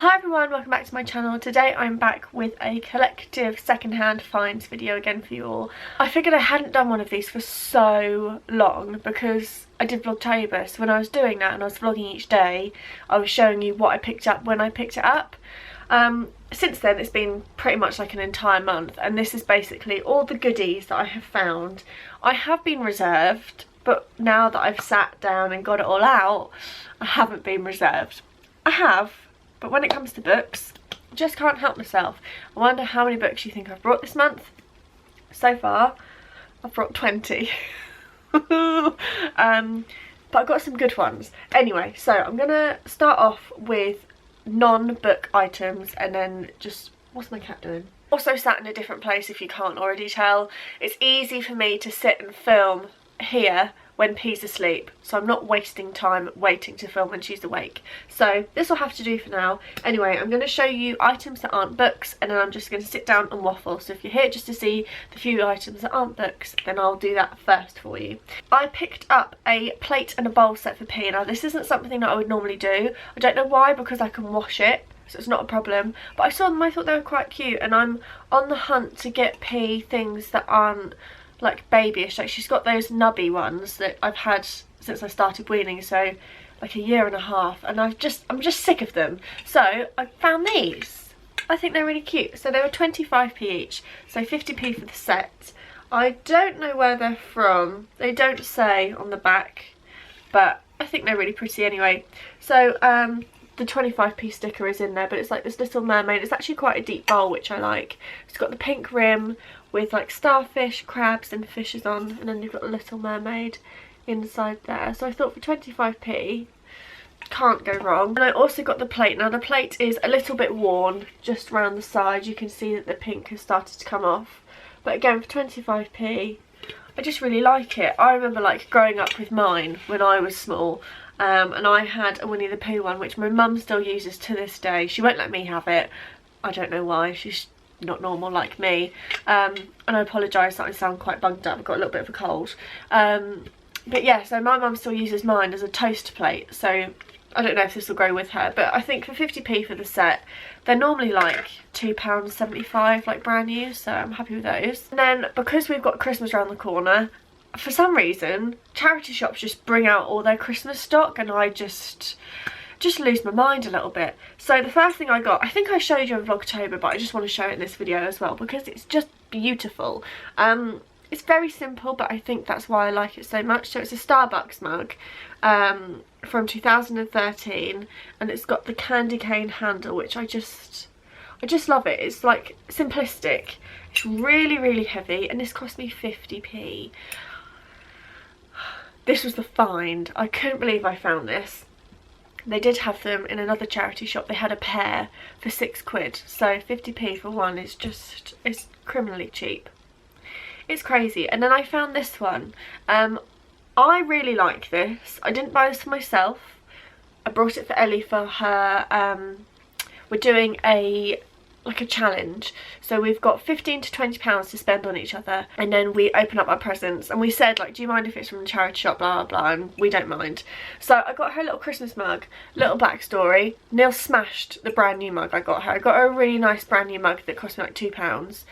Hi everyone, welcome back to my channel. Today I'm back with a collective secondhand finds video again for you all. I figured I hadn't done one of these for so long because I did Vlogtober, so when I was doing that and I was vlogging each day, I was showing you what I picked up when I picked it up. Since then it's been pretty much like an entire month, and this is basically all the goodies that I have found. I have been reserved, but now that I've sat down and got it all out, I haven't been reserved. I have. But when it comes to books, I just can't help myself. I wonder how many books you think I've brought this month. So far, I've brought 20. But I've got some good ones. Anyway, so I'm going to start off with non-book items and then just... What's my cat doing? Also sat in a different place if you can't already tell. It's easy for me to sit and film here when P's asleep, so I'm not wasting time waiting to film when she's awake. So this will have to do for now. Anyway, I'm going to show you items that aren't books, and then I'm just going to sit down and waffle. So if you're here just to see the few items that aren't books, then I'll do that first for you. I picked up a plate and a bowl set for P. Now this isn't something that I would normally do. I don't know why, because I can wash it, so it's not a problem. But I saw them, I thought they were quite cute, and I'm on the hunt to get P things that aren't like babyish. Like she's got those nubby ones that I've had since I started weaning, so like a year and a half, and I'm just sick of them. So I found these. I think they're really cute. So they were 25p each, so 50p for the set. I don't know where they're from, they don't say on the back, but I think they're really pretty anyway. So the 25p sticker is in there, but it's like this little mermaid. It's actually quite a deep bowl, which I like. It's got the pink rim with like starfish, crabs and fishes on, and then you've got a little mermaid inside there. So I thought for 25p, can't go wrong. And I also got the plate. Now the plate is a little bit worn just around the side. You can see that the pink has started to come off, but again for 25p, I just really like it. I remember like growing up with mine when I was small, and I had a Winnie the Pooh one, which my mum still uses to this day. She won't let me have it. I don't know why. She's not normal like me, and I apologise that I sound quite bunged up. I've got a little bit of a cold, but yeah, so my mum still uses mine as a toast plate, so I don't know if this will go with her, but I think for 50p for the set, they're normally like £2.75 like brand new, so I'm happy with those. And then because we've got Christmas around the corner, for some reason charity shops just bring out all their Christmas stock, and I just lose my mind a little bit. So the first thing I got, I think I showed you in Vlogtober, but I just want to show it in this video as well because it's just beautiful. It's very simple, but I think that's why I like it so much. So it's a Starbucks mug from 2013, and it's got the candy cane handle, which I just love it. It's like simplistic. It's really heavy, and this cost me 50p. This was the find. I couldn't believe I found this. They did have them in another charity shop. They had a pair for £6, so 50p for one is just, it's criminally cheap. It's crazy. And then I found this one. I really like this. I didn't buy this for myself. I brought it for Ellie for her. We're doing a challenge, so we've got £15 to £20 to spend on each other, and then we open up our presents, and we said like, do you mind if it's from the charity shop, blah blah blah, and we don't mind. So I got her a little Christmas mug. Little backstory: Neil smashed the brand new mug I got her. I got her a really nice brand new mug that cost me like £2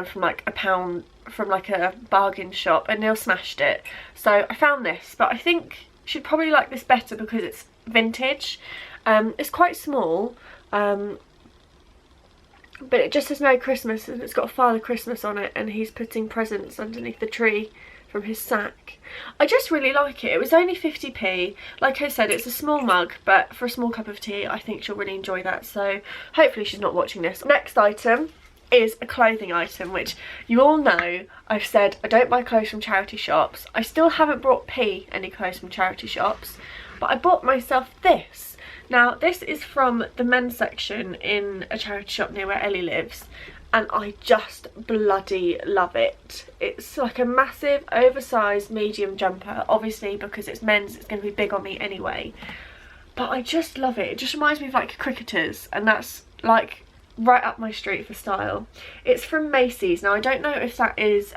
from like £1 from like a bargain shop, and Neil smashed it. So I found this, but I think she'd probably like this better because it's vintage. It's quite small, but it just says Merry Christmas, and it's got Father Christmas on it, and he's putting presents underneath the tree from his sack. I just really like it. It was only 50p. Like I said, it's a small mug, but for a small cup of tea, I think she'll really enjoy that. So hopefully she's not watching this. Next item is a clothing item, which you all know I've said I don't buy clothes from charity shops. I still haven't brought P any clothes from charity shops, but I bought myself this. Now this is from the men's section in a charity shop near where Ellie lives, and I just bloody love it. It's like a massive oversized medium jumper. Obviously because it's men's, it's going to be big on me anyway, but I just love it. It just reminds me of like cricketers, and that's like right up my street for style. It's from Macy's. Now I don't know if that is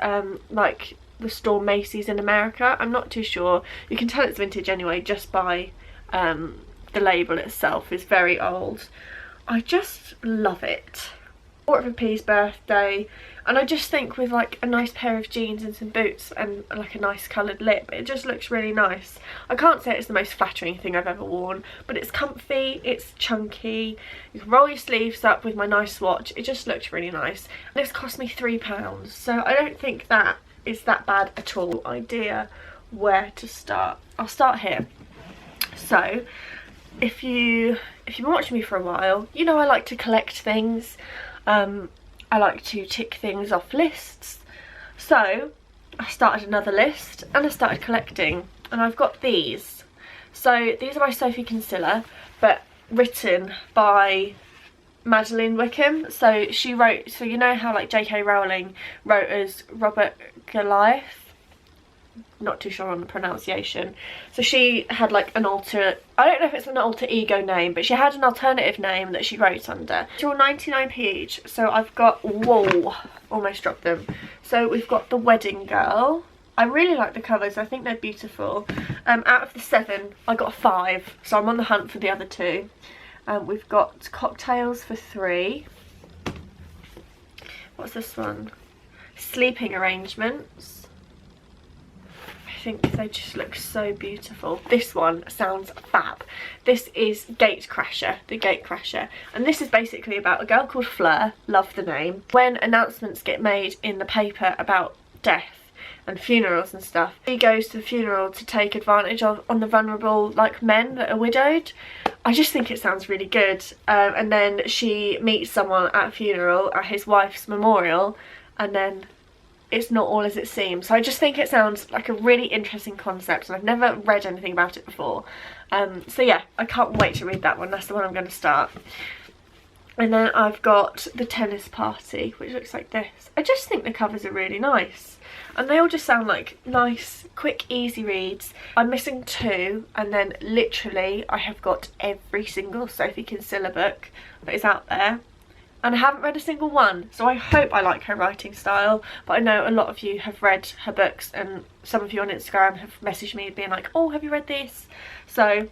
like the store Macy's in America. I'm not too sure. You can tell it's vintage anyway just by the label itself is very old. I just love it. Bought it for P's birthday, and I just think with like a nice pair of jeans and some boots and like a nice coloured lip, it just looks really nice. I can't say it's the most flattering thing I've ever worn, but it's comfy, it's chunky, you can roll your sleeves up with my nice swatch, it just looks really nice. And it's cost me £3, so I don't think that is that bad at all. Idea where to start. I'll start here. So if you've been watching me for a while, you know I like to collect things. I like to tick things off lists. So I started another list and I started collecting, and I've got these. So these are by Sophie Kinsella, but written by Madeleine Wickham. So she wrote, so you know how like J.K. Rowling wrote as Robert Goliath? Not too sure on the pronunciation. So she had like an alter, I don't know if it's an alter ego name, but she had an alternative name that she wrote under. It's all 99p each. So I've got, whoa, almost dropped them. So we've got The Wedding Girl. I really like the covers, I think they're beautiful. Out of the 7, I got a 5, so I'm on the hunt for the other 2. We've got Cocktails for 3. What's this one? Sleeping Arrangements. I think they just look so beautiful. This one sounds fab. This is Gatecrasher, The Gatecrasher, and this is basically about a girl called Fleur, love the name. When announcements get made in the paper about death and funerals and stuff, she goes to the funeral to take advantage of on the vulnerable like men that are widowed. I just think it sounds really good. And then she meets someone at a funeral at his wife's memorial, and then it's not all as it seems. So I just think it sounds like a really interesting concept, and I've never read anything about it before. So yeah, I can't wait to read that one. That's the one I'm going to start. And then I've got The Tennis Party, which looks like this. I just think the covers are really nice, and they all just sound like nice, quick, easy reads. I'm missing 2, and then literally I have got every single Sophie Kinsella book that is out there, and I haven't read a single one, so I hope I like her writing style. But I know a lot of you have read her books, and some of you on Instagram have messaged me being like, oh, have you read this? So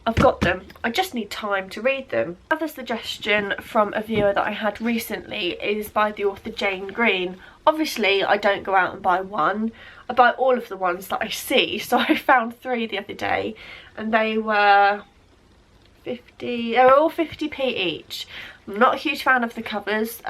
I've got them, I just need time to read them. Another suggestion from a viewer that I had recently is by the author Jane Green. Obviously I don't go out and buy one, I buy all of the ones that I see. So I found 3 the other day, and they were they were all 50p each. I'm not a huge fan of the covers,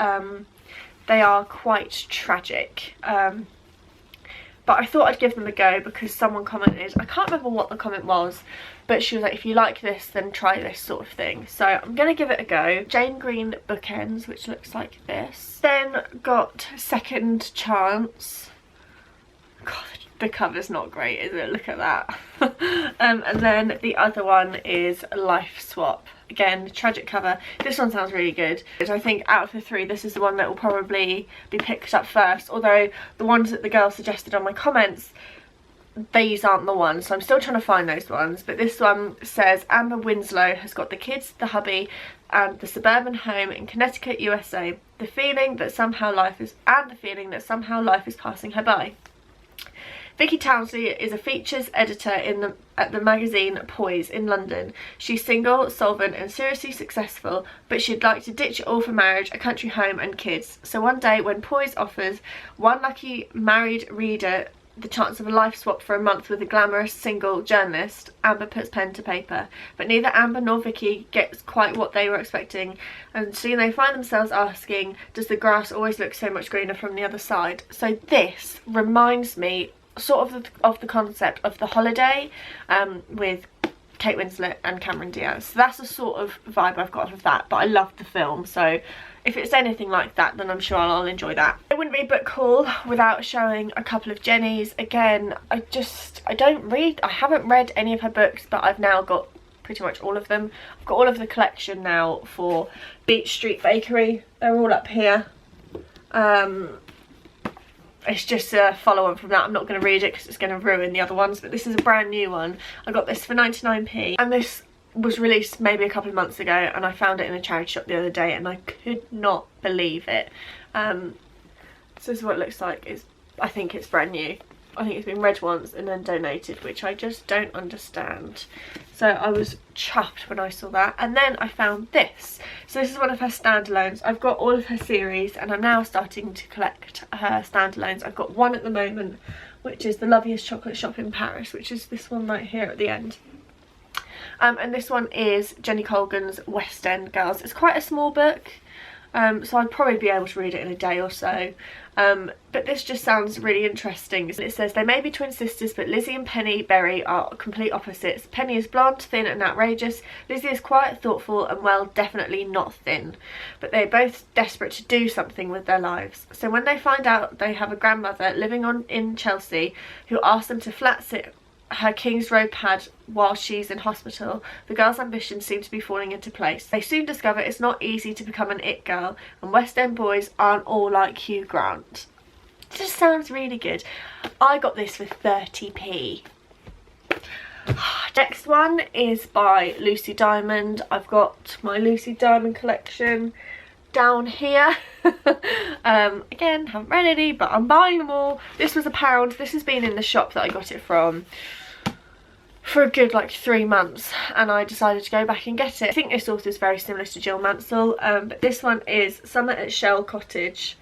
they are quite tragic, but I thought I'd give them a go because someone commented, I can't remember what the comment was, but she was like, if you like this then try this sort of thing. So I'm going to give it a go. Jane Green Bookends, which looks like this. Then got Second Chance. God, the cover's not great, is it? Look at that. And then the other one is Life Swap. Again, tragic cover. This one sounds really good. I think out of the 3, this is the one that will probably be picked up first, although the ones that the girl suggested on my comments, these aren't the ones, so I'm still trying to find those ones. But this one says Amber Winslow has got the kids, the hubby and the suburban home in Connecticut, USA. The feeling that somehow life is passing her by. Vicky Townsley is a features editor at the magazine Poise in London. She's single, solvent and seriously successful, but she'd like to ditch it all for marriage, a country home and kids. So one day when Poise offers one lucky married reader the chance of a life swap for a month with a glamorous single journalist, Amber puts pen to paper. But neither Amber nor Vicky gets quite what they were expecting, and soon they find themselves asking, does the grass always look so much greener from the other side? So this reminds me sort of the concept of The Holiday, with Kate Winslet and Cameron Diaz. So that's the sort of vibe I've got off of that, but I love the film, so if it's anything like that then I'm sure I'll enjoy that. I wouldn't read book haul without showing a couple of Jenny's. Again, I haven't read any of her books, but I've now got pretty much all of them. I've got all of the collection now for Beach Street Bakery. They're all up here. It's just a follow-on from that. I'm not going to read it because it's going to ruin the other ones, but this is a brand new one. I got this for 99p, and this was released maybe a couple of months ago, and I found it in a charity shop the other day and I could not believe it. So this is what it looks like. I think it's brand new. I think it's been read once and then donated, which I just don't understand. So I was chuffed when I saw that. And then I found this. So this is one of her standalones. I've got all of her series and I'm now starting to collect her standalones. I've got one at the moment, which is The Loveliest Chocolate Shop in Paris, which is this one right here at the end. And this one is Jenny Colgan's West End Girls. It's quite a small book, so I'd probably be able to read it in a day or so. But this just sounds really interesting. It says, they may be twin sisters, but Lizzie and Penny Berry are complete opposites. Penny is blonde, thin and outrageous. Lizzie is quiet, thoughtful and, well, definitely not thin. But they're both desperate to do something with their lives. So when they find out they have a grandmother living in Chelsea who asks them to flat sit her King's Road pad while she's in hospital, the girls' ambitions seem to be falling into place. They soon discover it's not easy to become an it girl, and West End boys aren't all like Hugh Grant. It just sounds really good. I got this for 30p. Next one is by Lucy Diamond. I've got my Lucy Diamond collection down here. Again, haven't read any, but I'm buying them all. This was £1. This has been in the shop that I got it from for a good like 3 months, and I decided to go back and get it. I think this author is very similar to Jill Mansell, but this one is Summer at Shell Cottage.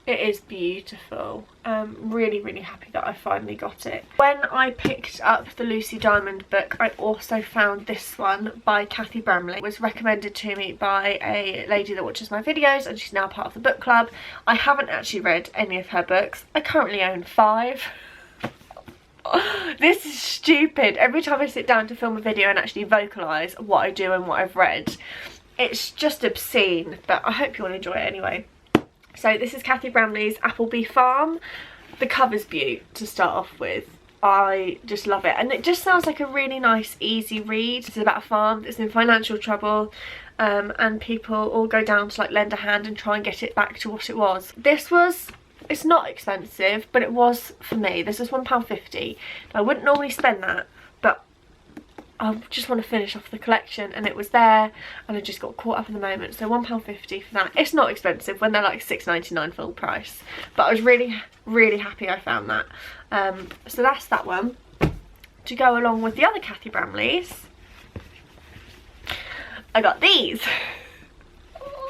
It is beautiful. Really, really happy that I finally got it. When I picked up the Lucy Diamond book, I also found this one by Kathy Bramley. It was recommended to me by a lady that watches my videos, and she's now part of the book club. I haven't actually read any of her books. I currently own 5. This is stupid. Every time I sit down to film a video and actually vocalise what I do and what I've read, it's just obscene, but I hope you all enjoy it anyway. So this is Kathy Bramley's Appleby Farm. The cover's beaut to start off with. I just love it, and it just sounds like a really nice easy read. It's about a farm that's in financial trouble, and people all go down to like lend a hand and try and get it back to what it was. It's not expensive, but it was for me. This is £1.50. I wouldn't normally spend that, but I just want to finish off the collection, and it was there and I just got caught up in the moment. So £1.50 for that. It's not expensive when they're like £6.99 full price, but I was really, really happy I found that. So that's that one. To go along with the other Kathy Bramleys, I got these.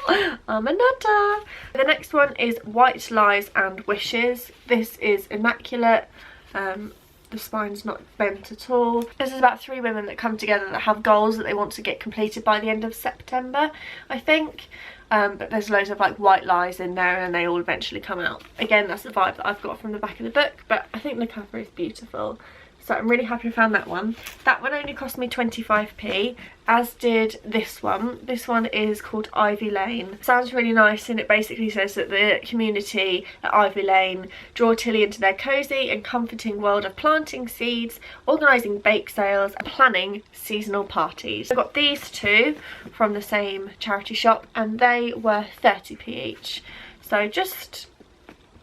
I'm a nutter. The next one is White Lies and Wishes. This is immaculate. The spine's not bent at all. This is about 3 women that come together that have goals that they want to get completed by the end of September, I think. But there's loads of like white lies in there, and then they all eventually come out. Again, that's the vibe that I've got from the back of the book, but I think the cover is beautiful. So I'm really happy I found that one. That one only cost me 25p, as did this one. This one is called Ivy Lane. Sounds really nice, and it basically says that the community at Ivy Lane draw Tilly into their cosy and comforting world of planting seeds, organising bake sales and planning seasonal parties. I got these two from the same charity shop, and they were 30p each. So just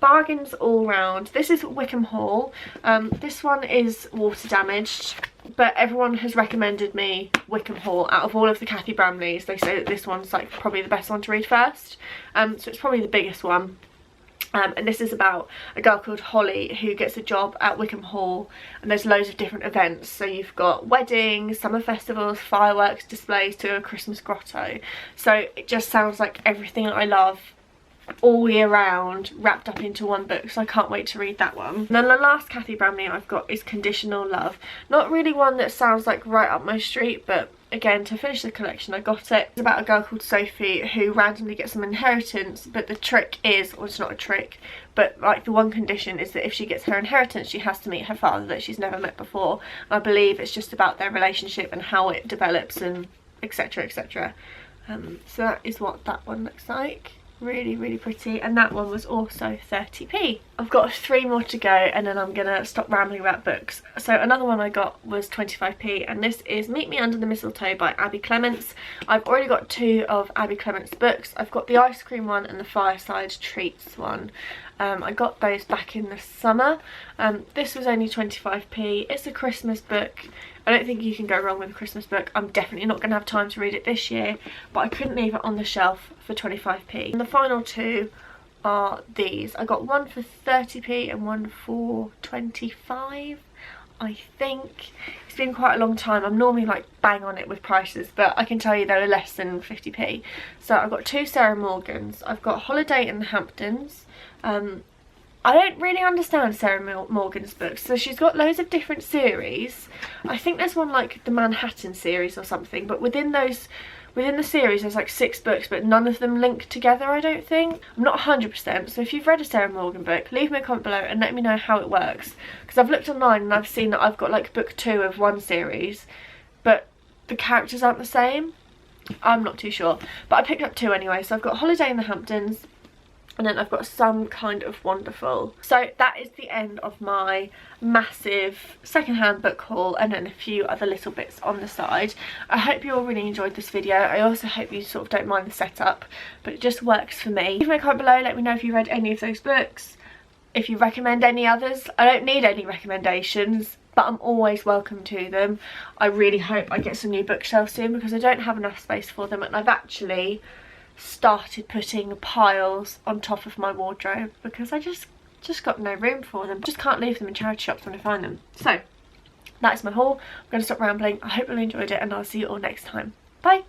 bargains all round. This is Wickham Hall. This one is water damaged, but everyone has recommended me Wickham Hall. Out of all of the Kathy Bramleys, they say that this one's like probably the best one to read first. So it's probably the biggest one. And this is about a girl called Holly who gets a job at Wickham Hall, and there's loads of different events. So you've got weddings, summer festivals, fireworks displays to a Christmas grotto. So it just sounds like everything that I love all year round wrapped up into one book, so I can't wait to read that one. And then the last Kathy Bramley I've got is Conditional Love. Not really one that sounds like right up my street, but again, to finish the collection I got it. It's about a girl called Sophie who randomly gets some inheritance, but the trick is, or it's not a trick, but like the one condition is that if she gets her inheritance she has to meet her father that she's never met before. And I believe it's just about their relationship and how it develops and etc, etc. So that is what that one looks like. Really, really pretty, and that one was also 30p. I've got 3 more to go, and then I'm gonna stop rambling about books. So another one I got was 25p, and this is Meet Me Under the Mistletoe by Abby Clements. I've already got 2 of Abby Clements' books. I've got the ice cream one and the fireside treats one. I got those back in the summer. This was only 25p. It's a Christmas book. I don't think you can go wrong with a Christmas book. I'm definitely not going to have time to read it this year, but I couldn't leave it on the shelf for 25p. And the final 2 are these. I got one for 30p and one for 25, I think. It's been quite a long time. I'm normally like bang on it with prices, but I can tell you they were less than 50p. So I've got two Sarah Morgans. I've got Holiday in the Hamptons. I don't really understand Sarah Morgan's books. So she's got loads of different series. I think there's one like the Manhattan series or something, but within the series there's like 6 books, but none of them link together, I don't think. I'm not 100%, so if you've read a Sarah Morgan book, leave me a comment below and let me know how it works. Because I've looked online and I've seen that I've got like book 2 of one series, but the characters aren't the same. I'm not too sure. But I picked up 2 anyway, so I've got Holiday in the Hamptons, and then I've got Some Kind of Wonderful. So that is the end of my massive secondhand book haul, and then a few other little bits on the side. I hope you all really enjoyed this video. I also hope you sort of don't mind the setup, but it just works for me. Leave me a comment below, let me know if you read any of those books, if you recommend any others. I don't need any recommendations, but I'm always welcome to them. I really hope I get some new bookshelves soon because I don't have enough space for them, and I've actually started putting piles on top of my wardrobe because I just got no room for them. Just can't leave them in charity shops when I find them. So that is my haul. I'm going to stop rambling. I hope you all enjoyed it, and I'll see you all next time. Bye.